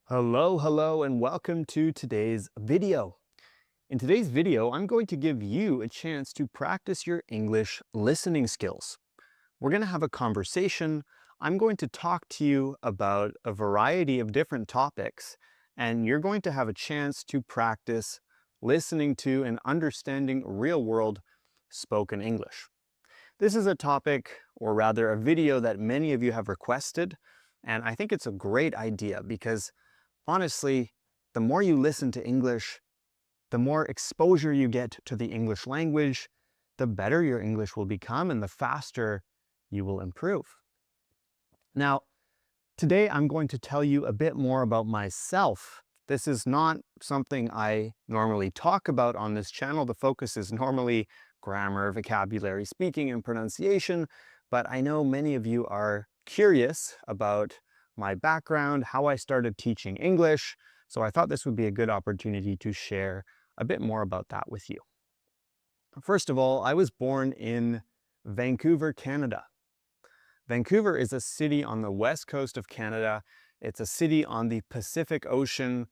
Hello, and welcome to today's video. In today's video, I'm going to give you a chance to practice your English listening skills. We're going to have a conversation. I'm going to talk to you about a variety of different topics, and you're going to have a chance to practice listening to and understanding real-world spoken English. This is a topic, or rather a video, that many of you have requested, and I think it's a great idea because honestly, the more you listen to English, the more exposure you get to the English language, the better your English will become and the faster you will improve. Now, today I'm going to tell you a bit more about myself. This is not something I normally talk about on this channel. The focus is normally grammar, vocabulary, speaking, and pronunciation, but I know many of you are curious about my background, how I started teaching English, so I thought this would be a good opportunity to share a bit more about that with you. First of all, I was born in Vancouver, Canada. Vancouver is a city on the west coast of Canada. It's a city on the Pacific Ocean.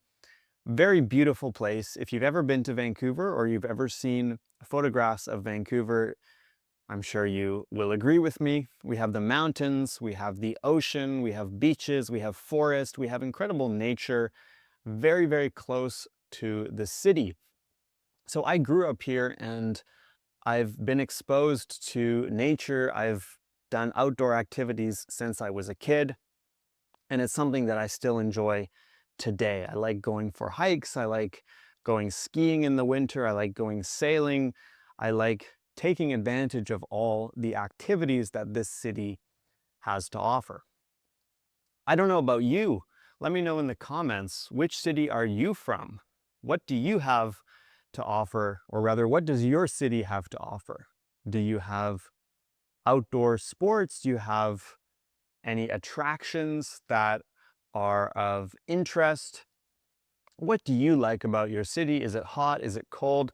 Very beautiful place. If you've ever been to Vancouver or you've ever seen photographs of Vancouver, I'm sure you will agree with me. We have the mountains, we have the ocean, we have beaches, we have forest, we have incredible nature, very close to the city. So I grew up here and I've been exposed to nature. I've done outdoor activities since I was a kid, and it's something that I still enjoy today. I like going for hikes. I like going skiing in the winter. I like going sailing. I like taking advantage of all the activities that this city has to offer. I don't know about you. Let me know in the comments, which city are you from? What do you have to offer? Or rather, what does your city have to offer? Do you have outdoor sports? Do you have any attractions that are of interest? What do you like about your city? Is it hot? Is it cold?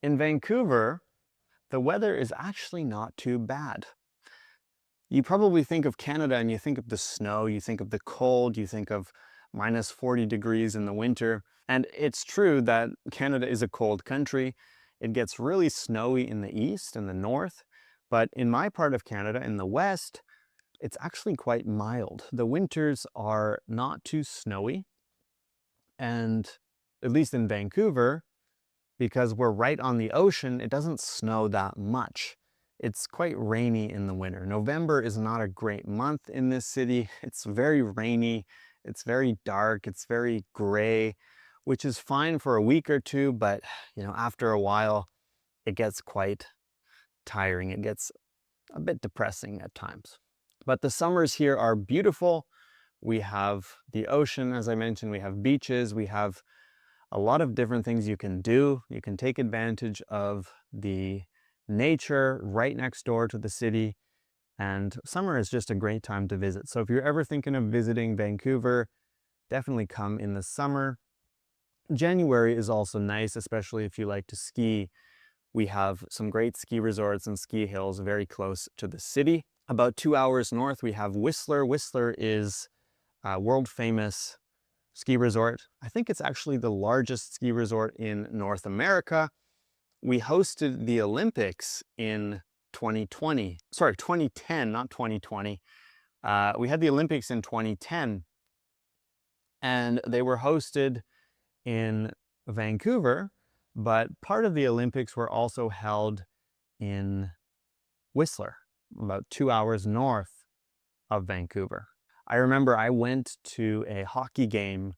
In Vancouver, the weather is actually not too bad. You probably think of Canada and you think of the snow, you think of the cold, you think of minus 40 degrees in the winter. And it's true that Canada is a cold country. It gets really snowy in the east and the north. But in my part of Canada, in the west, it's actually quite mild. The winters are not too snowy. And at least in Vancouver, because we're right on the ocean, it doesn't snow that much. It's quite rainy in the winter. November is not a great month in this city. It's very rainy, it's very dark, it's very gray, which is fine for a week or two, but after a while, it gets quite tiring. It gets a bit depressing at times. But the summers here are beautiful. We have the ocean, as I mentioned, we have beaches, we have a lot of different things you can do. You can take advantage of the nature right next door to the city, and summer is just a great time to visit. So if you're ever thinking of visiting Vancouver, definitely come in the summer. January is also nice, especially if you like to ski. We have some great ski resorts and ski hills very close to the city. About 2 hours north, we have Whistler. Whistler is a world famous ski resort. I think it's actually the largest ski resort in North America. We hosted the Olympics in 2010, not 2020. We had the Olympics in 2010, and they were hosted in Vancouver, but part of the Olympics were also held in Whistler, about 2 hours north of Vancouver. I remember I went to a hockey game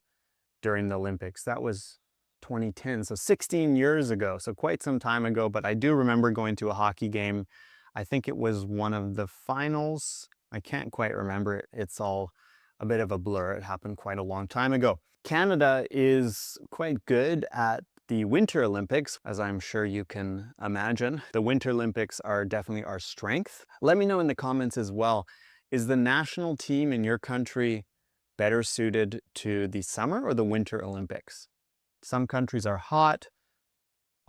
during the Olympics. That was 2010, so 16 years ago, so quite some time ago, but I do remember going to a hockey game. I think it was one of the finals. I can't quite remember it. It's all a bit of a blur. It happened quite a long time ago. Canada is quite good at the Winter Olympics, as I'm sure you can imagine. The Winter Olympics are definitely our strength. Let me know in the comments as well, is the national team in your country better suited to the Summer or the Winter Olympics? Some countries are hot.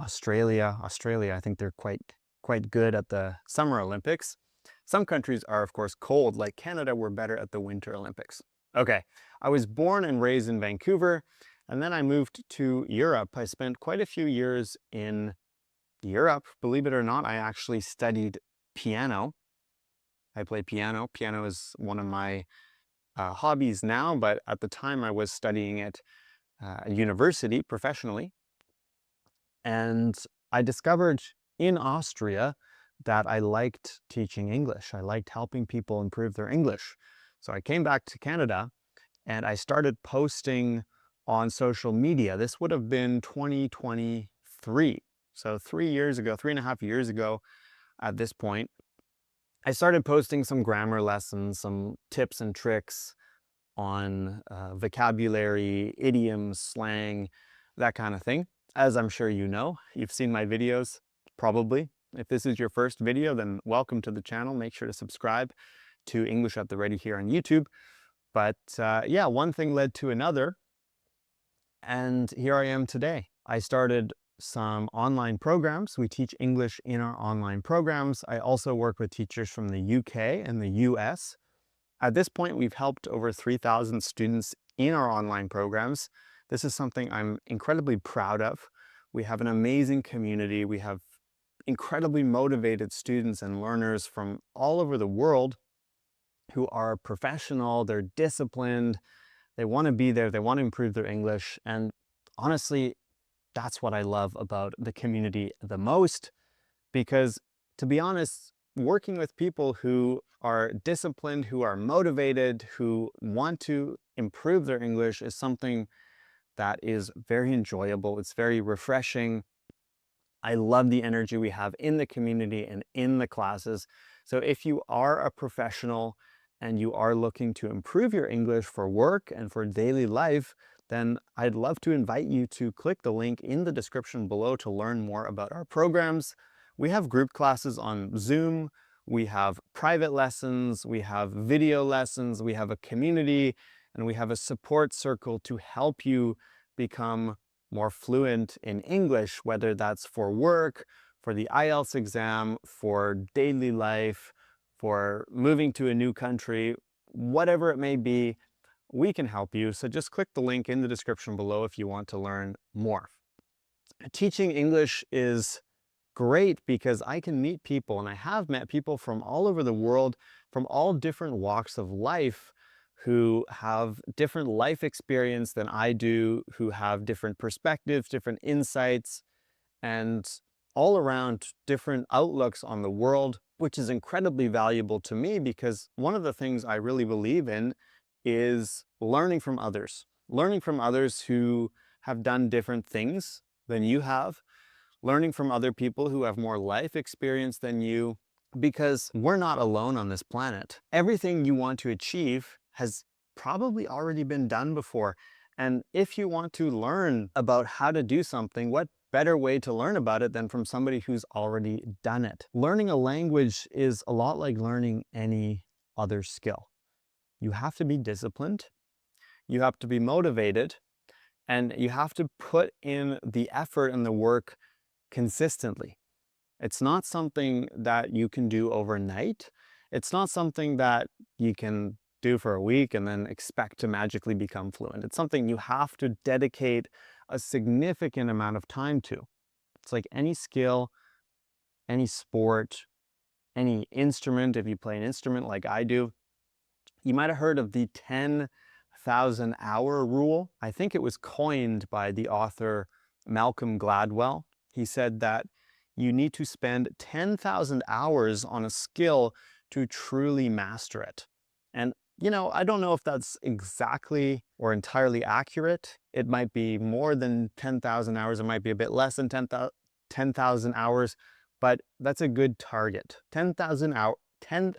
Australia, I think they're quite good at the Summer Olympics. Some countries are, of course, cold, like Canada. We're better at the Winter Olympics. Okay, I was born and raised in Vancouver, and then I moved to Europe. I spent quite a few years in Europe. Believe it or not, I actually studied piano. I play piano. Piano is one of my hobbies now, but at the time I was studying it at university professionally. And I discovered in Austria that I liked teaching English. I liked helping people improve their English. So I came back to Canada and I started posting on social media. This would have been 2023. So 3 years ago, 3.5 years ago at this point, I started posting some grammar lessons, some tips and tricks on vocabulary, idioms, slang, that kind of thing. As I'm sure you know, you've seen my videos, probably. If this is your first video, then welcome to the channel. Make sure to subscribe to English at the Ready here on YouTube. But yeah, one thing led to another, and here I am today. I started some online programs. We teach English in our online programs. I also work with teachers from the UK and the US. At this point, we've helped over 3,000 students in our online programs. This is something I'm incredibly proud of. We have an amazing community. We have incredibly motivated students and learners from all over the world who are professional, they're disciplined, they want to be there, they want to improve their English. And honestly, that's what I love about the community the most, because to be honest, working with people who are disciplined, who are motivated, who want to improve their English is something that is very enjoyable. It's very refreshing. I love the energy we have in the community and in the classes. So if you are a professional and you are looking to improve your English for work and for daily life, then I'd love to invite you to click the link in the description below to learn more about our programs. We have group classes on Zoom, we have private lessons, we have video lessons, we have a community, and we have a support circle to help you become more fluent in English, whether that's for work, for the IELTS exam, for daily life, for moving to a new country, whatever it may be, we can help you. So just click the link in the description below if you want to learn more. Teaching English is great because I can meet people, and I have met people from all over the world, from all different walks of life, who have different life experience than I do, who have different perspectives, different insights, and all around different outlooks on the world, which is incredibly valuable to me because one of the things I really believe in is learning from others who have done different things than you have, learning from other people who have more life experience than you, because we're not alone on this planet. Everything you want to achieve has probably already been done before. And if you want to learn about how to do something, what better way to learn about it than from somebody who's already done it? Learning a language is a lot like learning any other skill. You have to be disciplined, you have to be motivated, and you have to put in the effort and the work consistently. It's not something that you can do overnight. It's not something that you can do for a week and then expect to magically become fluent. It's something you have to dedicate a significant amount of time to. It's like any skill, any sport, any instrument. If you play an instrument like I do, you might have heard of the 10,000 hour rule. I think it was coined by the author Malcolm Gladwell. He said that you need to spend 10,000 hours on a skill to truly master it. And you know, I don't know if that's exactly or entirely accurate. It might be more than 10,000 hours. It might be a bit less than 10,000 hours, but that's a good target. 10,000 hours, can't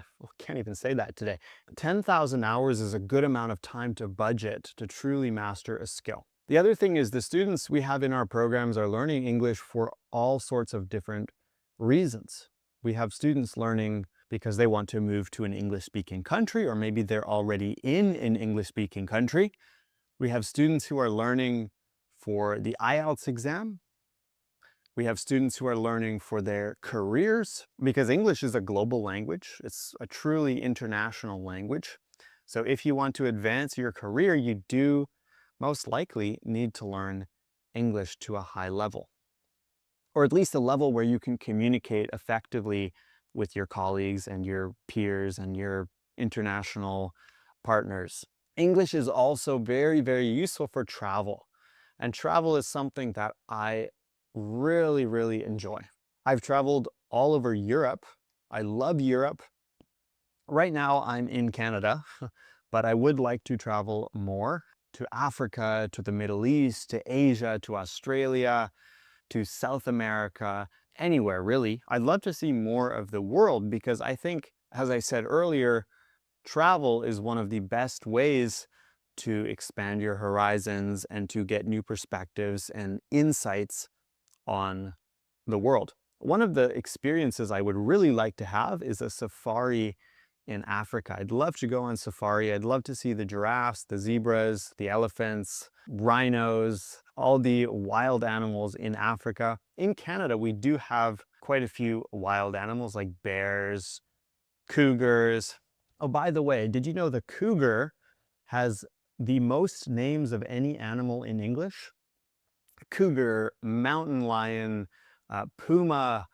even say that today. 10,000 hours is a good amount of time to budget to truly master a skill. The other thing is the students we have in our programs are learning English for all sorts of different reasons. We have students learning because they want to move to an English-speaking country, or maybe they're already in an English-speaking country. We have students who are learning for the IELTS exam. We have students who are learning for their careers, because English is a global language. It's a truly international language. So if you want to advance your career, you do most likely need to learn English to a high level, or at least a level where you can communicate effectively with your colleagues and your peers and your international partners. English is also very, very useful for travel. And travel is something that I really, really enjoy. I've traveled all over Europe. I love Europe. Right now I'm in Canada, but I would like to travel more to Africa, to the Middle East, to Asia, to Australia, to South America, anywhere really. I'd love to see more of the world because I think, as I said earlier, travel is one of the best ways to expand your horizons and to get new perspectives and insights on the world. One of the experiences I would really like to have is a safari in Africa. I'd love to go on safari. I'd love to see the giraffes, the zebras, the elephants, rhinos, all the wild animals in Africa. In Canada, we do have quite a few wild animals like bears, cougars. Oh, by the way, did you know the cougar has the most names of any animal in English? Cougar, mountain lion, puma,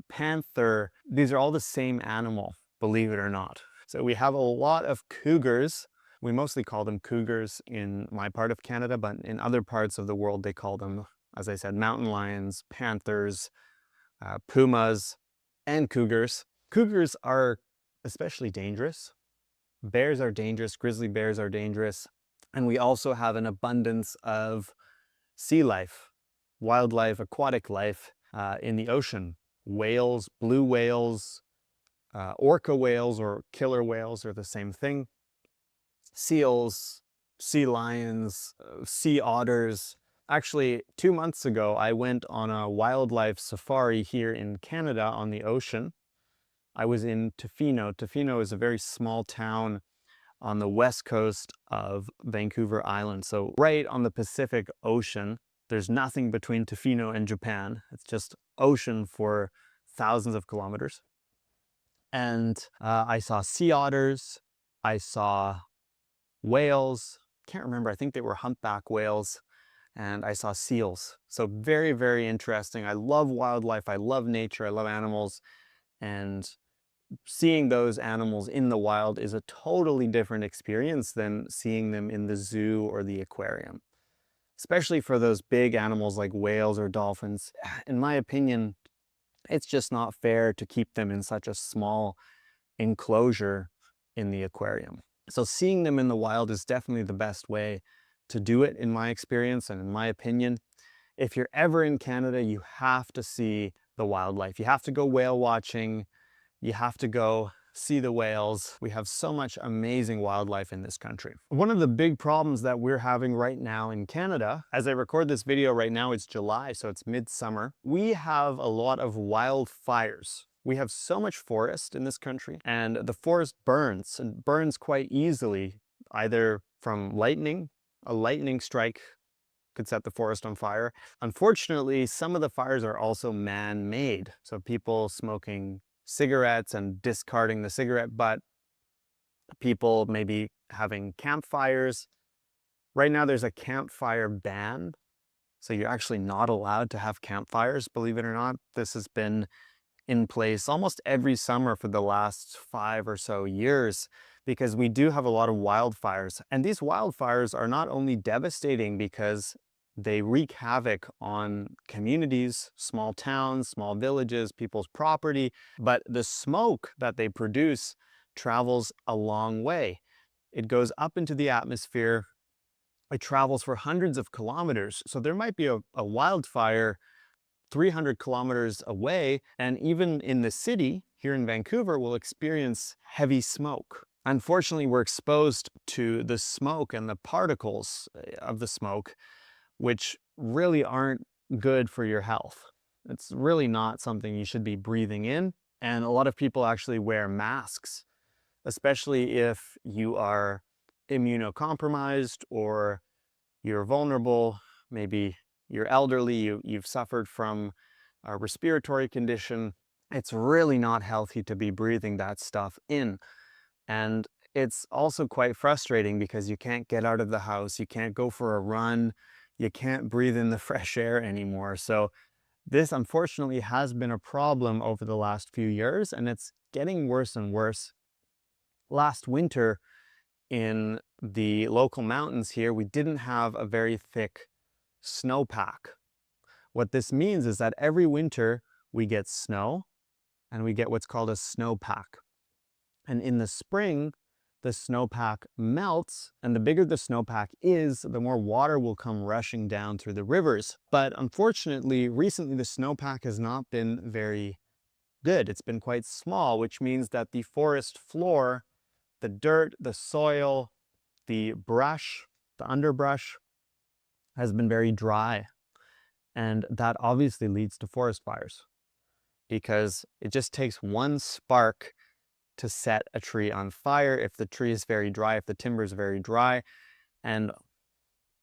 panther, these are all the same animal, believe it or not. So we have a lot of cougars. We mostly call them cougars in my part of Canada, but in other parts of the world, they call them, as I said, mountain lions, panthers, pumas, and cougars. Cougars are especially dangerous. Bears are dangerous, grizzly bears are dangerous. And we also have an abundance of sea life, wildlife, aquatic life in the ocean. Whales, blue whales, orca whales or killer whales are the same thing. Seals, sea lions, sea otters. Actually, 2 months ago, I went on a wildlife safari here in Canada on the ocean. I was in Tofino. Tofino is a very small town on the west coast of Vancouver Island. So right on the Pacific Ocean. There's nothing between Tofino and Japan. It's just ocean for thousands of kilometers. And I saw sea otters. I saw whales. Can't remember. I think they were humpback whales. And I saw seals. So very, very interesting. I love wildlife. I love nature. I love animals. And seeing those animals in the wild is a totally different experience than seeing them in the zoo or the aquarium. Especially for those big animals like whales or dolphins. In my opinion, it's just not fair to keep them in such a small enclosure in the aquarium. So seeing them in the wild is definitely the best way to do it in my experience and in my opinion. If you're ever in Canada, you have to see the wildlife. You have to go whale watching. You have to go see the whales. We have so much amazing wildlife in this country. One of the big problems that we're having right now in Canada, as I record this video right now, it's July, so it's midsummer. We have a lot of wildfires. We have so much forest in this country, and the forest burns, and burns quite easily, either from lightning. A lightning strike could set the forest on fire. Unfortunately, some of the fires are also man-made. So people smoking cigarettes and discarding the cigarette butt, people maybe having campfires. Right now there's a campfire ban, so you're actually not allowed to have campfires, believe it or not. This has been in place almost every summer for the last 5 or so years because we do have a lot of wildfires. And these wildfires are not only devastating because they wreak havoc on communities, small towns, small villages, people's property, but the smoke that they produce travels a long way. It goes up into the atmosphere. It travels for hundreds of kilometers. So there might be a wildfire 300 kilometers away, and even in the city here in Vancouver, we'll experience heavy smoke. Unfortunately, we're exposed to the smoke and the particles of the smoke, which really aren't good for your health. It's really not something you should be breathing in. And a lot of people actually wear masks, especially if you are immunocompromised or you're vulnerable, maybe you're elderly, you've suffered from a respiratory condition. It's really not healthy to be breathing that stuff in. And it's also quite frustrating because you can't get out of the house, you can't go for a run, you can't breathe in the fresh air anymore. So this unfortunately has been a problem over the last few years, and it's getting worse and worse. Last winter in the local mountains here, we didn't have a very thick snowpack. What this means is that every winter we get snow and we get what's called a snowpack. And in the spring, the snowpack melts, and the bigger the snowpack is, the more water will come rushing down through the rivers. But unfortunately, recently the snowpack has not been very good. It's been quite small, which means that the forest floor, the dirt, the soil, the brush, the underbrush has been very dry. And that obviously leads to forest fires because it just takes one spark to set a tree on fire if the tree is very dry, if the timber is very dry. And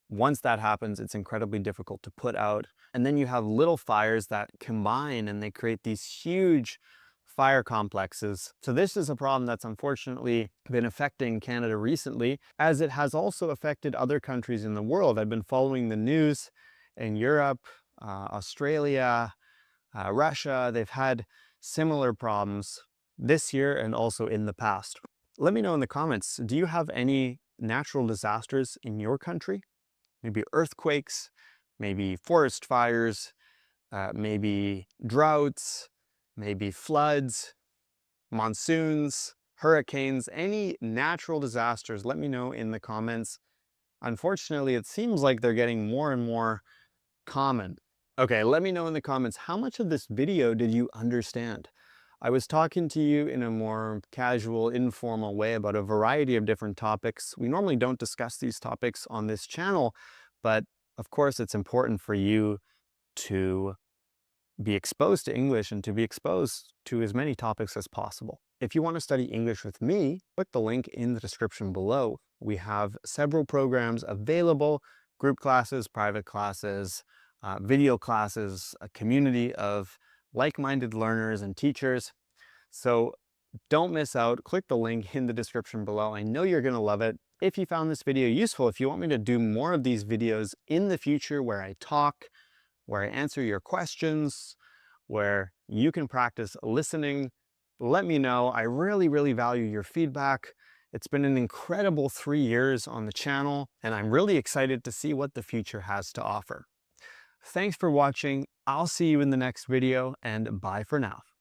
once that happens, it's incredibly difficult to put out. And then you have little fires that combine and they create these huge fire complexes. So this is a problem that's unfortunately been affecting Canada recently, as it has also affected other countries in the world. I've been following the news in Europe, Australia, Russia. They've had similar problems this year and also in the past. Let me know in the comments, do you have any natural disasters in your country? Maybe earthquakes, maybe forest fires, maybe droughts, maybe floods, monsoons, hurricanes, any natural disasters. Let me know in the comments. Unfortunately, it seems like they're getting more and more common. Okay, let me know in the comments, how much of this video did you understand? I was talking to you in a more casual, informal way about a variety of different topics. We normally don't discuss these topics on this channel, but of course it's important for you to be exposed to English and to be exposed to as many topics as possible. If you want to study English with me, click the link in the description below. We have several programs available: group classes, private classes, video classes, a community of like-minded learners and teachers. So don't miss out. Click the link in the description below. I know you're going to love it. If you found this video useful, if you want me to do more of these videos in the future where I talk, where I answer your questions, where you can practice listening, let me know. I really, really value your feedback. It's been an incredible 3 years on the channel, and I'm really excited to see what the future has to offer. Thanks for watching. I'll see you in the next video, and bye for now.